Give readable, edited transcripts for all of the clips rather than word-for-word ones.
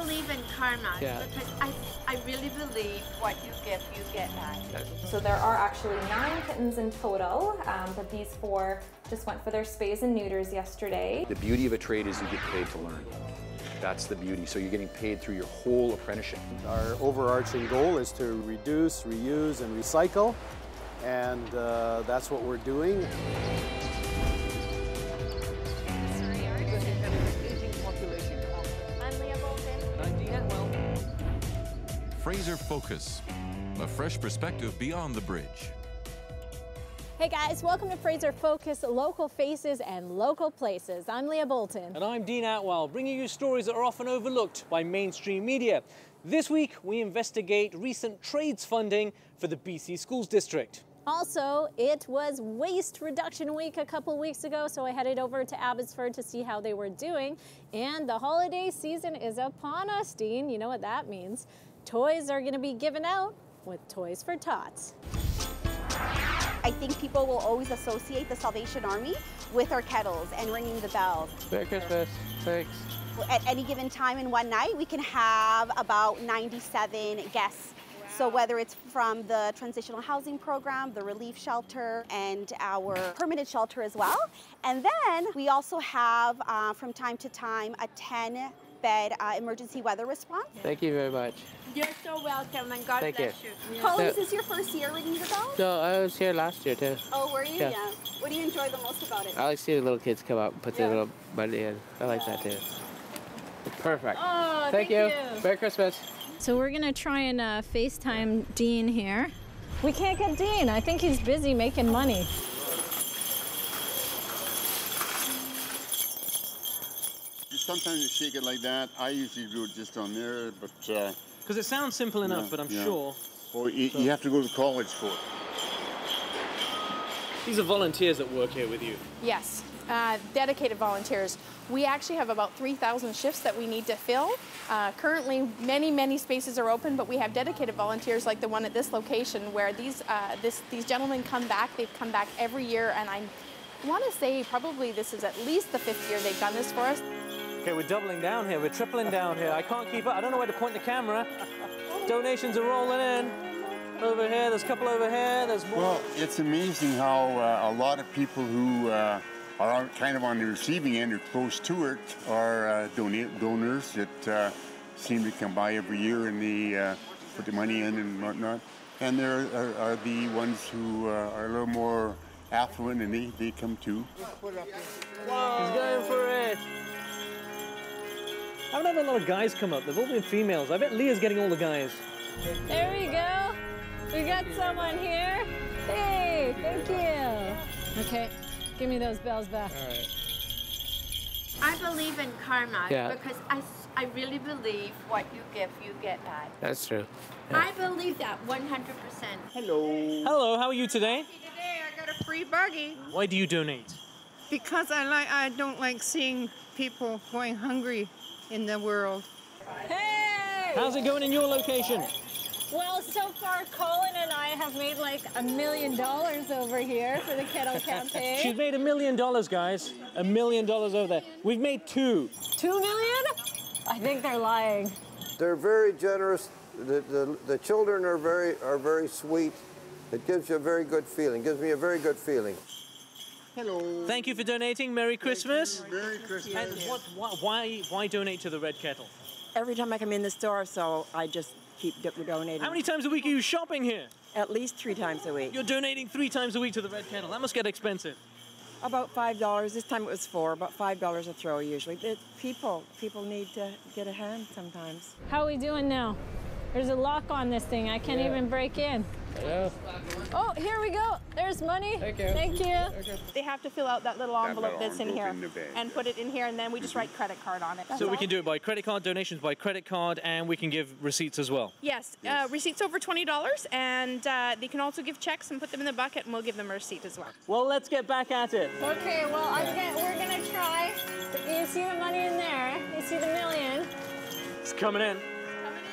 believe in karma because I really believe what you give, you get back. So there are actually 9 kittens in total, but these 4 just went for their spays and neuters yesterday. The beauty of a trade is you get paid to learn. That's the beauty. So you're getting paid through your whole apprenticeship. Our overarching goal is to reduce, reuse, and recycle, and that's what we're doing. I'm Leah Bolton. I'm Atwal. Fraser Focus, a fresh perspective beyond the bridge. Hey guys, welcome to Fraser Focus, local faces and local places. I'm Leah Bolton. And I'm Dean Atwal, bringing you stories that are often overlooked by mainstream media. This week, we investigate recent trades funding for the BC Schools District. Also, it was Waste Reduction Week a couple weeks ago, so I headed over to Abbotsford to see how they were doing. And the holiday season is upon us, Dean. You know what that means. Toys are going to be given out with Toys for Tots. I think people will always associate the Salvation Army with our kettles and ringing the bells. Merry Christmas. Thanks. At any given time in one night, we can have about 97 guests. So whether it's from the transitional housing program, the relief shelter, and our permanent shelter as well. And then we also have, from time to time, a 10-bed emergency weather response. Thank you very much. You're so welcome, and God bless you. Colin, is this your first year ringing the bells? No, I was here last year too. Oh, were you? Yeah. What do you enjoy the most about it? I like seeing the little kids come out and put their little money in. I like that too. Perfect. Oh, thank you. Merry Christmas. So we're going to try and FaceTime Dean here. We can't get Dean. I think he's busy making money. Sometimes you shake it like that. I usually do it just on there, but... Because it sounds simple enough, but I'm sure... Well, you have to go to college for it. These are volunteers that work here with you. Yes, dedicated volunteers. We actually have about 3,000 shifts that we need to fill. Currently, many spaces are open, but we have dedicated volunteers like the one at this location where these gentlemen come back. They've come back every year, and I want to say probably this is at least the 5th year they've done this for us. Okay, we're doubling down here. We're tripling down here. I can't keep up. I don't know where to point the camera. Donations are rolling in. Over here, there's a couple over here. There's more. Well, it's amazing how a lot of people who are kind of on the receiving end or close to it are donors that seem to come by every year and they put the money in and whatnot. And there are the ones who are a little more affluent and they come too. Whoa. He's going for it. I haven't had a lot of guys come up. They've all been females. I bet Leah's getting all the guys. There we go. We got someone here. Hey, thank you. Okay, give me those bells back. All right. I believe in karma because I really believe what you give, you get back. That's true. I believe that 100%. Hello. Hello, how are you today? Today I got a free buggy. Why do you donate? Because I don't like seeing people going hungry in the world. Hey! How's it going in your location? Well, so far, Colin and I have made like $1 million over here for the kettle campaign. She's made $1 million, guys. $1 million over there. We've made 2. 2 million? I think they're lying. They're very generous. The children are very sweet. It gives you a very good feeling. Gives me a very good feeling. Hello. Thank you for donating. Merry Christmas. Merry Christmas. And why donate to the Red Kettle? Every time I come in the store, so I just keep donating. How many times a week are you shopping here? At least 3 times a week. You're donating 3 times a week to the Red Kettle. That must get expensive. About $5. This time it was $4, about $5 a throw usually. People need to get a hand sometimes. How are we doing now? There's a lock on this thing. I can't even break in. Hello. Oh, here we go. There's money. Thank you. Thank you. They have to fill out that little envelope that's in here and put it in here, and then we just write credit card on it. So we can do it by credit card, donations by credit card, and we can give receipts as well. Yes, receipts over $20, and they can also give checks and put them in the bucket, and we'll give them a receipt as well. Well, let's get back at it. Okay, well, we're going to try. You see the money in there? You see the million? It's coming in.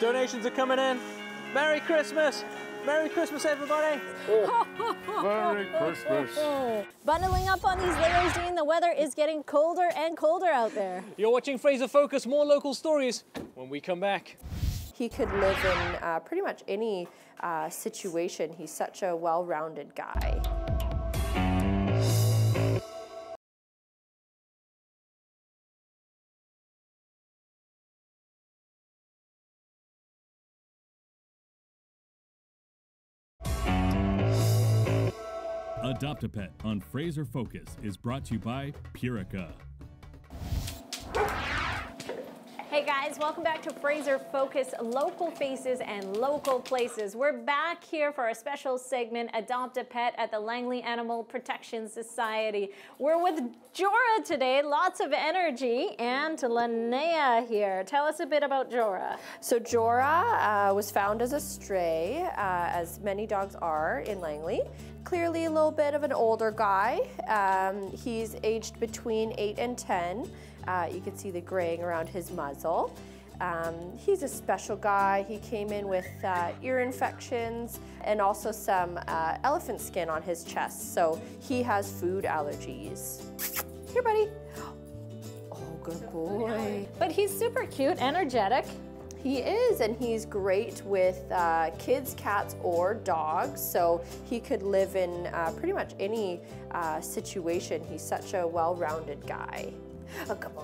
Donations are coming in. Merry Christmas. Merry Christmas, everybody. Oh, Merry Christmas. Bundling up on these layers, Dean. The weather is getting colder and colder out there. You're watching Fraser Focus. More local stories when we come back. He could live in pretty much any situation. He's such a well-rounded guy. Adopt a Pet on Fraser Focus is brought to you by Purica. Hey guys, welcome back to Fraser Focus, local faces and local places. We're back here for a special segment, Adopt a Pet at the Langley Animal Protection Society. We're with Jorah today, lots of energy, and Linnea here. Tell us a bit about Jorah. So Jorah was found as a stray, as many dogs are in Langley. Clearly a little bit of an older guy. He's aged between 8 and 10. You can see the graying around his muzzle. He's a special guy. He came in with ear infections and also some elephant skin on his chest, so he has food allergies. Here, buddy. Oh, good boy. But he's super cute, energetic. He is, and he's great with kids, cats, or dogs, so he could live in pretty much any situation. He's such a well-rounded guy. A good boy.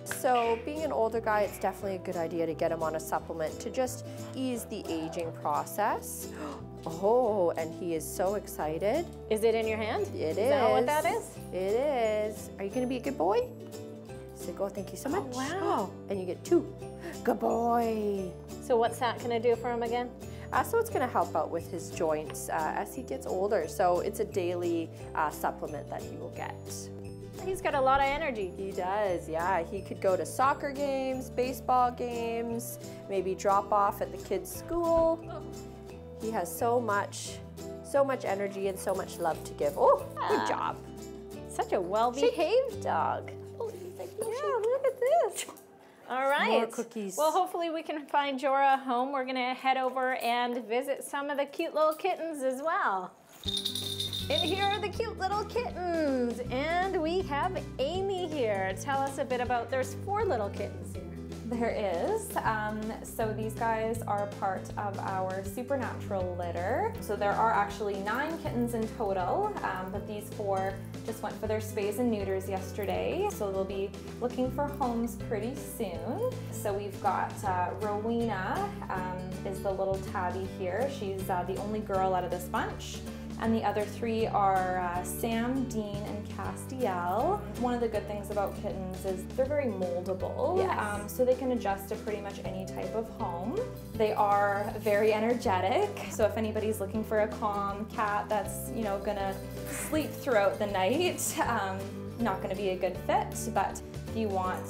So being an older guy, it's definitely a good idea to get him on a supplement to just ease the aging process. Oh, and he is so excited. Is it in your hand? It is. Is that what that is? It is. Are you gonna be a good boy? Say, go, thank you so much. Oh, wow. And you get 2. Good boy. So what's that gonna do for him again? So it's going to help out with his joints as he gets older. So it's a daily supplement that he will get. He's got a lot of energy. He does, yeah. He could go to soccer games, baseball games, maybe drop off at the kids' school. He has so much energy and so much love to give. Oh, good job. Such a well-behaved dog. Yeah, look at this. All right. More cookies. Well, hopefully we can find Jorah home. We're gonna head over and visit some of the cute little kittens as well. And here are the cute little kittens. And we have Amy here. Tell us a bit about, there's 4 little kittens here. There is. So these guys are part of our supernatural litter. So there are actually 9 kittens in total, but these 4 just went for their spays and neuters yesterday. So they'll be looking for homes pretty soon. So we've got Rowena is the little tabby here. She's the only girl out of this bunch. And the other 3 are Sam, Dean, and Castiel. One of the good things about kittens is they're very moldable. Yes. So they can adjust to pretty much any type of home. They are very energetic. So if anybody's looking for a calm cat that's, you know, gonna sleep throughout the night, not gonna be a good fit. But if you want,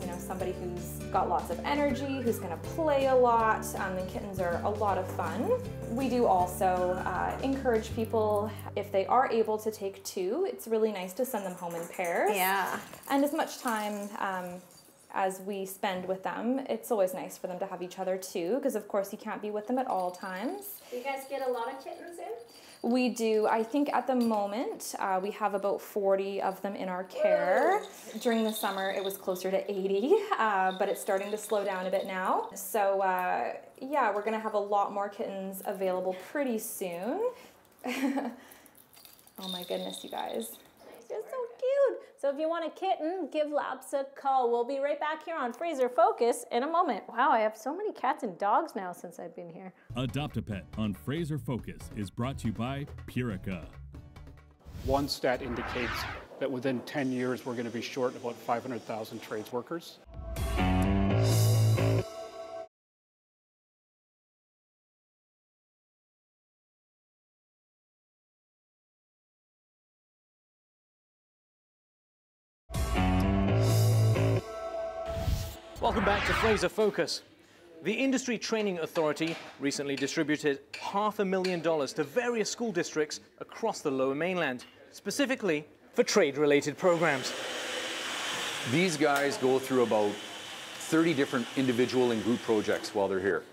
you know, somebody who's got lots of energy, who's gonna play a lot, then kittens are a lot of fun. We do also encourage people, if they are able to take 2, it's really nice to send them home in pairs. Yeah. And as much time as we spend with them, it's always nice for them to have each other too, because of course you can't be with them at all times. Do you guys get a lot of kittens in? We do. I think at the moment we have about 40 of them in our care. Whoa. During the summer it was closer to 80, but it's starting to slow down a bit now. So yeah, we're gonna have a lot more kittens available pretty soon. Oh my goodness, you guys. They're so cute. So if you want a kitten, give Laps a call. We'll be right back here on Fraser Focus in a moment. Wow, I have so many cats and dogs now since I've been here. Adopt a Pet on Fraser Focus is brought to you by Purica. One stat indicates that within 10 years, we're going to be short about 500,000 trades workers. Welcome back to Fraser Focus. The Industry Training Authority recently distributed $500,000 to various school districts across the Lower Mainland, specifically for trade-related programs. These guys go through about 30 different individual and group projects while they're here.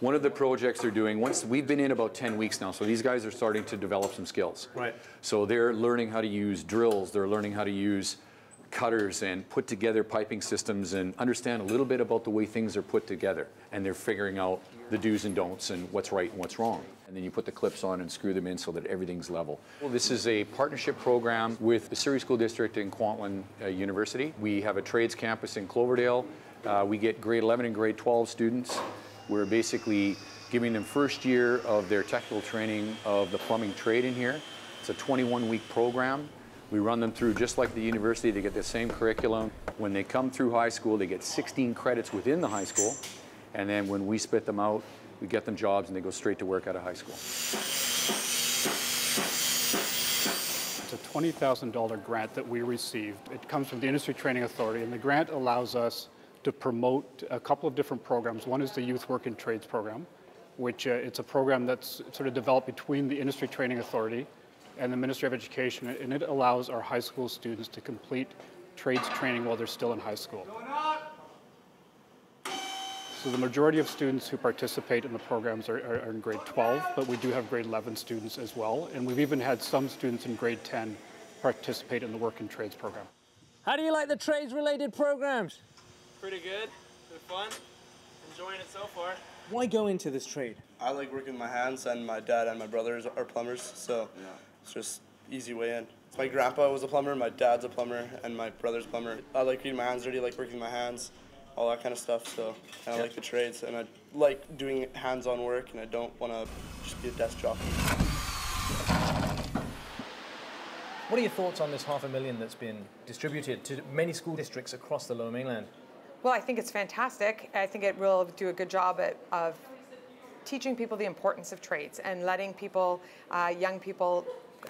One of the projects they're doing, once we've been in about 10 weeks now, so these guys are starting to develop some skills. Right. So they're learning how to use drills, they're learning how to use cutters and put together piping systems and understand a little bit about the way things are put together. And they're figuring out the do's and don'ts and what's right and what's wrong. And then you put the clips on and screw them in so that everything's level. Well, this is a partnership program with the Surrey School District and Kwantlen University. We have a trades campus in Cloverdale. We get grade 11 and grade 12 students. We're basically giving them first year of their technical training of the plumbing trade in here. It's a 21-week program. We run them through just like the university. They get the same curriculum. When they come through high school, they get 16 credits within the high school. And then when we spit them out, we get them jobs and they go straight to work out of high school. It's a $20,000 grant that we received. It comes from the Industry Training Authority, and the grant allows us to promote a couple of different programs. One is the Youth Work and Trades program, which it's a program that's sort of developed between the Industry Training Authority and the Ministry of Education, and it allows our high school students to complete trades training while they're still in high school. So the majority of students who participate in the programs are in grade 12, but we do have grade 11 students as well, and we've even had some students in grade 10 participate in the Work and Trades program. How do you like the trades-related programs? Pretty good. They're fun. Enjoying it so far. Why go into this trade? I like working with my hands, and my dad and my brothers are plumbers, so it's just easy way in. My grandpa was a plumber, my dad's a plumber, and my brother's a plumber. I like getting my hands dirty, I like working with my hands, all that kind of stuff, so I like the trades, and I like doing hands-on work, and I don't want to just be a desk jockey. What are your thoughts on this $500,000 that's been distributed to many school districts across the Lower Mainland? Well, I think it's fantastic. I think it will do a good job of teaching people the importance of trades and letting people, young people,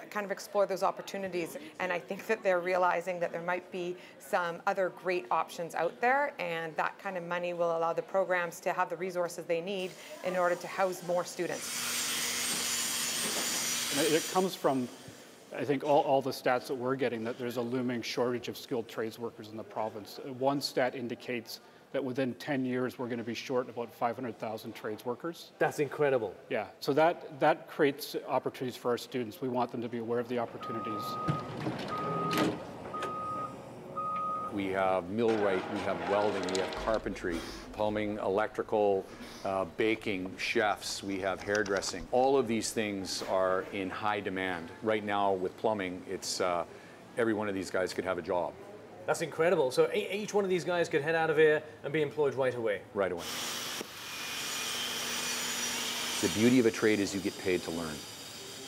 kind of explore those opportunities. And I think that they're realizing that there might be some other great options out there, and that kind of money will allow the programs to have the resources they need in order to house more students. And it comes from, I think, all the stats that we're getting, that there's a looming shortage of skilled trades workers in the province. One stat indicates that within 10 years we're going to be short about 500,000 trades workers. That's incredible. Yeah, so that creates opportunities for our students. We want them to be aware of the opportunities. We have millwright, we have welding, we have carpentry, plumbing, electrical, baking, chefs, we have hairdressing. All of these things are in high demand. Right now with plumbing, it's every one of these guys could have a job. That's incredible. So each one of these guys could head out of here and be employed right away? Right away. The beauty of a trade is you get paid to learn.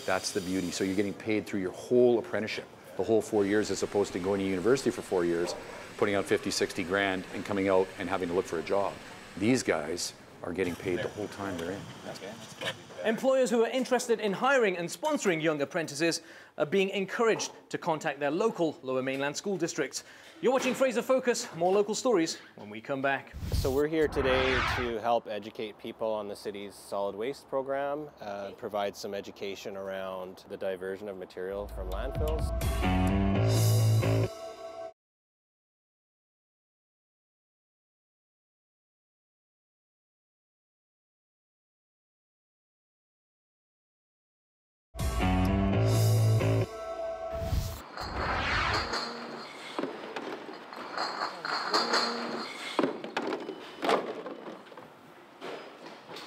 That's the beauty. So you're getting paid through your whole apprenticeship, the whole 4 years, as opposed to going to university for 4 years, putting out 50, 60 grand and coming out and having to look for a job. These guys are getting paid the whole time they're in. Employers who are interested in hiring and sponsoring young apprentices are being encouraged to contact their local Lower Mainland school districts. You're watching Fraser Focus. More local stories when we come back. So we're here today to help educate people on the city's solid waste program, provide some education around the diversion of material from landfills.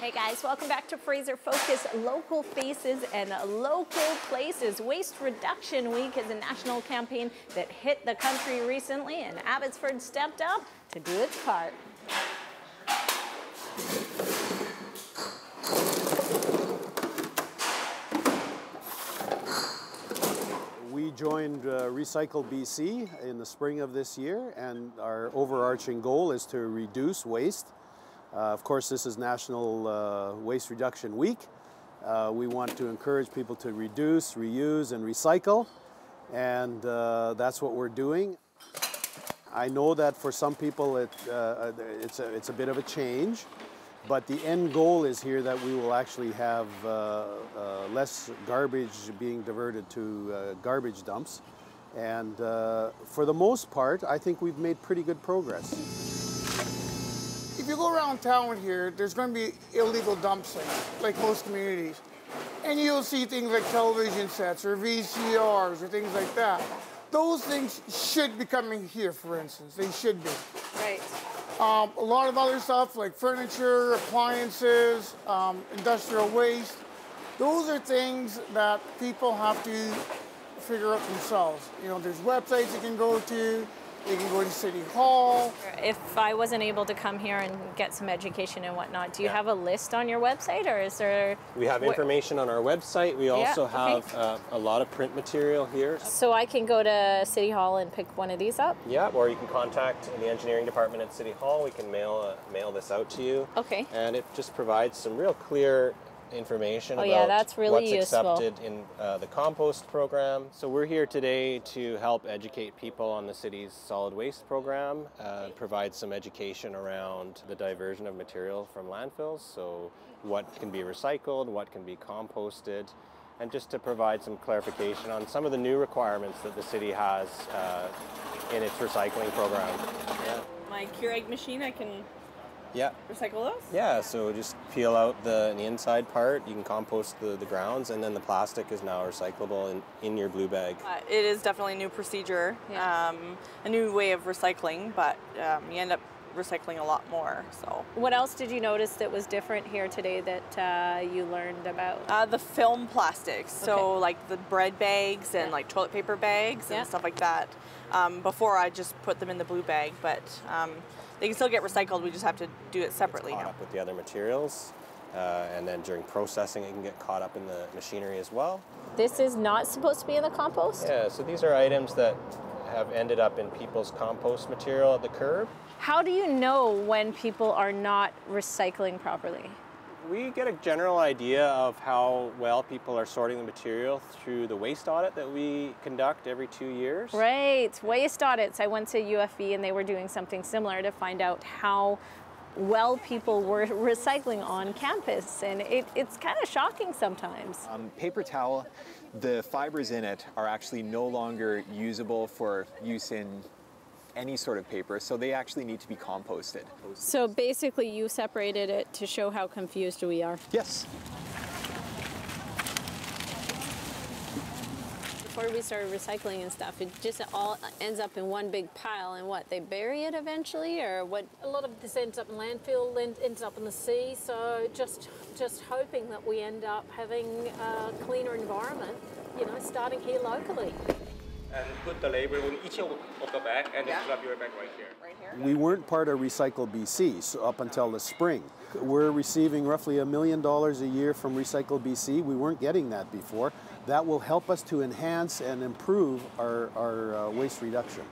Hey guys, welcome back to Fraser Focus, Local Faces and Local Places. Waste Reduction Week is a national campaign that hit the country recently, and Abbotsford stepped up to do its part. We joined JoytvBC in the spring of this year, and our overarching goal is to reduce waste. Of course, this is National Waste Reduction Week. We want to encourage people to reduce, reuse, and recycle, and that's what we're doing. I know that for some people it's a bit of a change, but the end goal is here that we will actually have less garbage being diverted to garbage dumps. And for the most part, I think we've made pretty good progress. If you go around town here, there's going to be illegal dump sites, like most communities. And you'll see things like television sets or VCRs or things like that. Those things should be coming here, for instance. They should be. Right. A lot of other stuff like furniture, appliances, industrial waste. Those are things that people have to figure out themselves. You know, there's websites you can go to. You can go to City Hall. If I wasn't able to come here and get some education and whatnot, do you have a list on your website, or is there... We have information on our website. We also have a lot of print material here. So I can go to City Hall and pick one of these up? Yeah, or you can contact the engineering department at City Hall. We can mail this out to you. Okay. And it just provides some real clear information about that's really what's useful. Accepted in the compost program. So we're here today to help educate people on the city's solid waste program, provide some education around the diversion of material from landfills, so what can be recycled, what can be composted, and just to provide some clarification on some of the new requirements that the city has in its recycling program. Yeah. My Keurig machine, I can recycle those? Yeah, so just peel out the inside part, you can compost the grounds, and then the plastic is now recyclable in your blue bag. It is definitely a new procedure, a new way of recycling, but you end up recycling a lot more. So, what else did you notice that was different here today that you learned about? The film plastics, so like the bread bags and like toilet paper bags and stuff like that. Before I just put them in the blue bag, but they can still get recycled, we just have to do it separately now. Up with the other materials, and then during processing it can get caught up in the machinery as well. This is not supposed to be in the compost? Yeah, so these are items that have ended up in people's compost material at the curb. How do you know when people are not recycling properly? We get a general idea of how well people are sorting the material through the waste audit that we conduct every 2 years. Right, waste audits. I went to UFB and they were doing something similar to find out how well people were recycling on campus, and it's kind of shocking sometimes. Paper towel, the fibers in it are actually no longer usable for use in any sort of paper, so they actually need to be composted. So basically you separated it to show how confused we are. Yes. Before we started recycling and stuff, it just all ends up in one big pile, and what, they bury it eventually, or what? A lot of this ends up in landfill, ends up in the sea, so just hoping that we end up having a cleaner environment, you know, starting here locally. And put the label on each of the bag and then grab your bag right here. We weren't part of JoytvBC so up until the spring. We're receiving roughly $1 million a year from JoytvBC. We weren't getting that before. That will help us to enhance and improve our waste reduction.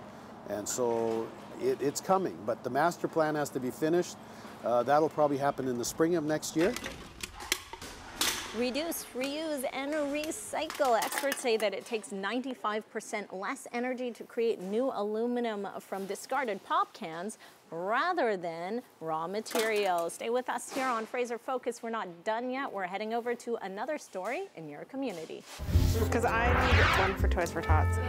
And so it's coming, but the master plan has to be finished. That'll probably happen in the spring of next year. Reduce, reuse, and recycle. Experts say that it takes 95% less energy to create new aluminum from discarded pop cans rather than raw materials. Stay with us here on Fraser Focus. We're not done yet. We're heading over to another story in your community. Because I need one for Toys for Tots.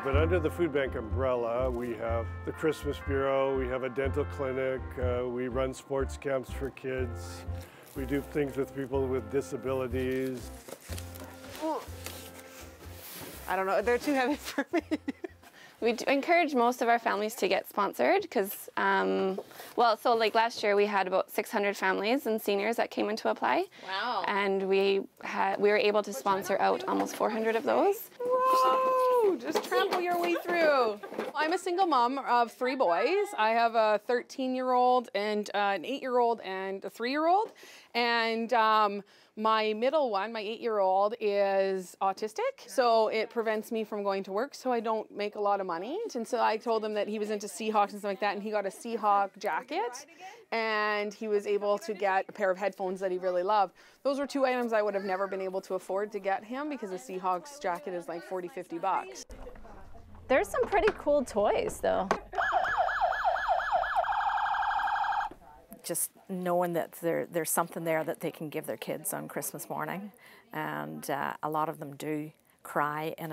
But under the food bank umbrella, we have the Christmas Bureau, we have a dental clinic, we run sports camps for kids. We do things with people with disabilities. I don't know, they're too heavy for me. We encourage most of our families to get sponsored because, so like last year we had about 600 families and seniors that came in to apply. Wow. And we were able to sponsor out almost 400 of those. Whoa, just trample your way through. I'm a single mom of 3 boys. I have a 13-year-old and an 8-year-old and a 3-year-old. And my middle one, my 8-year-old, is autistic, so it prevents me from going to work, so I don't make a lot of money. And so I told him that he was into Seahawks and stuff like that, and he got a Seahawk jacket, and he was able to get a pair of headphones that he really loved. Those were 2 items I would have never been able to afford to get him because a Seahawks jacket is like 40, 50 bucks. There's some pretty cool toys, though. Just knowing that there's something there that they can give their kids on Christmas morning, and a lot of them do cry in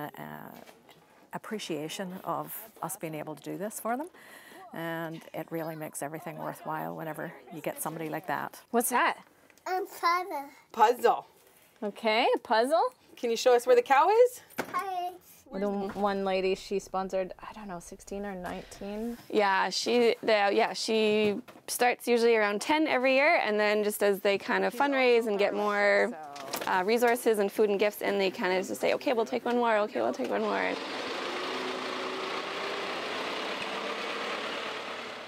appreciation of us being able to do this for them. And it really makes everything worthwhile whenever you get somebody like that. What's that? Puzzle. Puzzle. Okay, a puzzle. Can you show us where the cow is? The one lady, she sponsored, I don't know, 16 or 19? Yeah, she starts usually around 10 every year, and then just as they kind of fundraise and get more resources and food and gifts in, they kind of just say, okay, we'll take one more, okay, we'll take one more.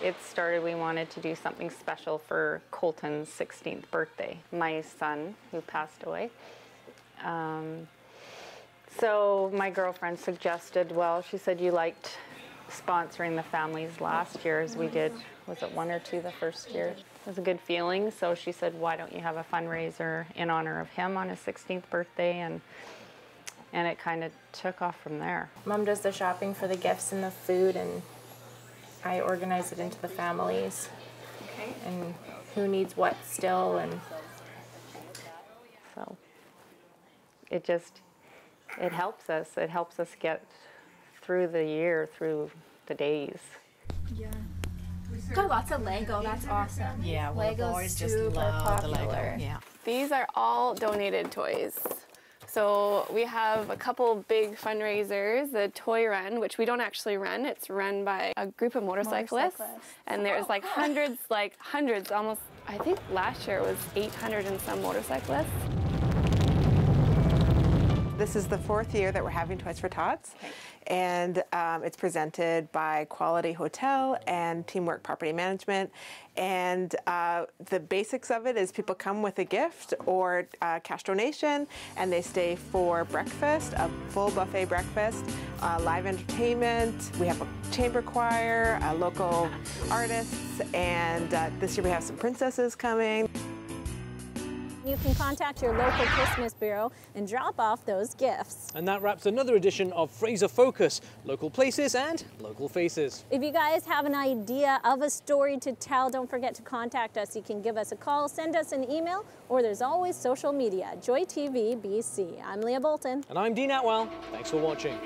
It started, we wanted to do something special for Colton's 16th birthday, my son, who passed away. So my girlfriend suggested, well, she said you liked sponsoring the families last year as we did, was it 1 or 2 the first year? It was a good feeling, so she said, why don't you have a fundraiser in honor of him on his 16th birthday? And it kind of took off from there. Mom does the shopping for the gifts and the food, and I organize it into the families. Okay. And who needs what still, and so it helps us. It helps us get through the year, through the days. Yeah. Got lots of Lego. That's awesome. Yeah, well, the boys just love the Lego. Yeah. These are all donated toys. So we have a couple big fundraisers, the toy run, which we don't actually run. It's run by a group of motorcyclists. And there's like hundreds, almost, I think last year it was 800 and some motorcyclists. This is the 4th year that we're having Toys for Tots, and it's presented by Quality Hotel and Teamwork Property Management. And the basics of it is people come with a gift or a cash donation, and they stay for breakfast, a full buffet breakfast, live entertainment. We have a chamber choir, local artists, and this year we have some princesses coming. You can contact your local Christmas bureau and drop off those gifts. And that wraps another edition of Fraser Focus, local places and local faces. If you guys have an idea of a story to tell, don't forget to contact us. You can give us a call, send us an email, or there's always social media. JoytvBC. I'm Leah Bolton. And I'm Dean Atwal. Thanks for watching.